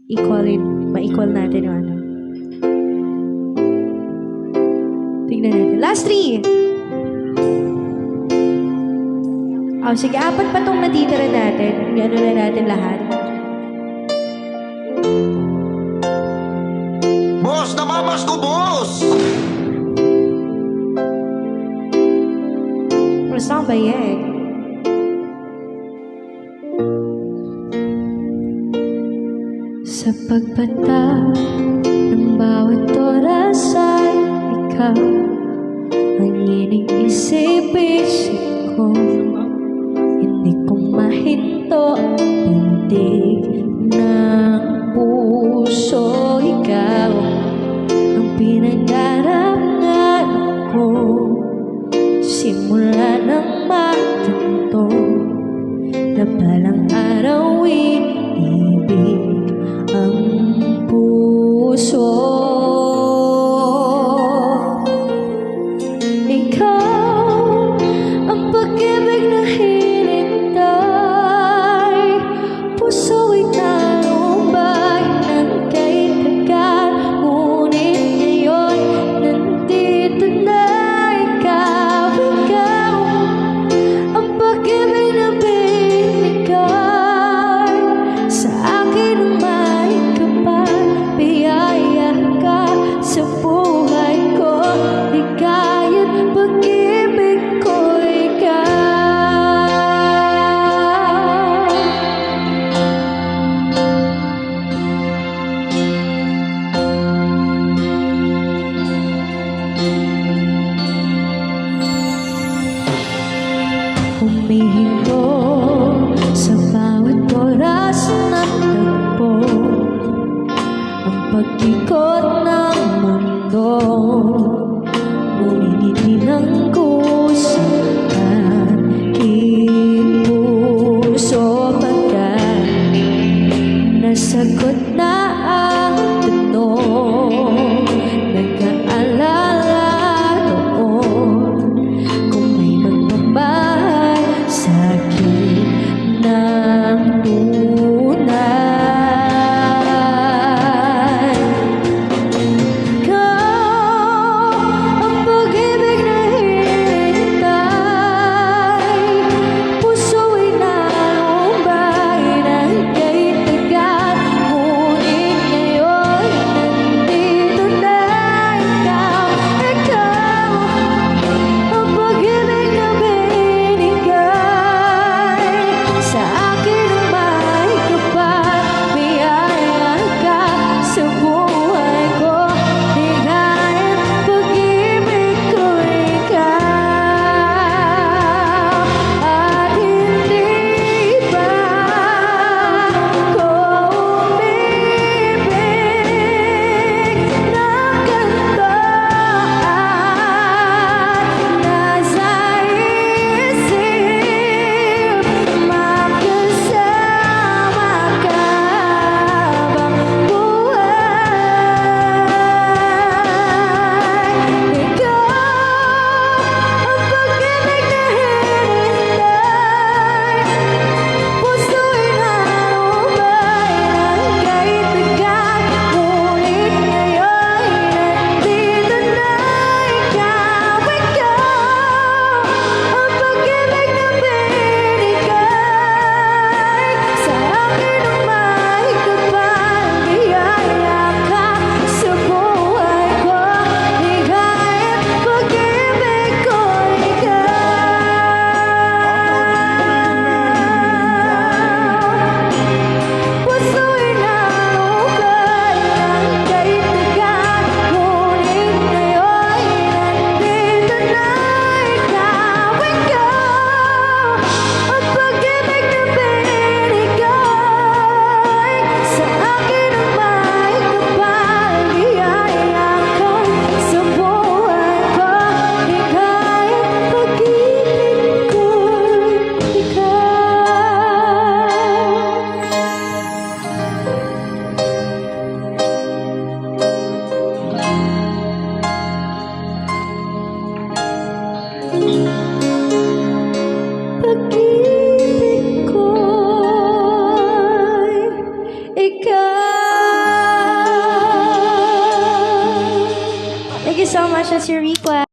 ma-equal natin yung ano. Tingnan natin. Last three. Sige, apat pa itong natitira natin. Ano na natin lahat. Boss, namamas ko, boss! Saan ba yan? Sa pagpata ng bawat oras ay ikaw ang iniisip-isip ko. Hindi ko mahinto ang pintig ng puso. Ikaw ang pinangarap ko simula ng matanto na balang araw ibig ang puso. Ikaw ang pag-ibig na hinintay, puso'y talumbay ng kay tagal, ngunit ngayon nandito na ikaw. Ikaw ang pag-ibig na binigay sa akin ng may kapal, biyaya ka sa buhay ko, ligaya't pag-ibig ko ikaw. Humihingo sa bawat oras ng tagpo, ang pag-ikot ng mundo, ngunit hindi nang kusa aking puso. Pagkat nasagot na ang tanong, nag-aalala noon kung may magmamahal sa'kin ng tunay. Ikaw ang pag-ibig na hinintay, puso'y nalumbay ng kay tagal, ngunit ngayon nandito na ikaw. Ikaw ang pag-ibig na binigay sa akin ng may kapal, biyaya ka sa buhay ko, ligaya't pag-ibig ko ikaw. At hindi pa ko umibig ng ganito, at nasa isip makasama ka habang buhay. Ikaw ang pag-ibig na hinintay, puso'y nalumbay ng kay tagal, ngunit ngayon nandito na ikaw. Ikaw ang pag-ibig na binigay sa akin ng may kapal, biyaya ka sa buhay ko, ligaya't pag-ibig ko ikaw. Puso'y nalumbay ng kay tagal, ngunit ngayon nandito na ikaw. Ikaw ang pag-ibig na binigay sa akin ng may kapal, biyaya ka sa buhay ko, ligaya't pag-ibig ko ikaw. Pag-ibig ko'y ikaw. you so much. That's your request.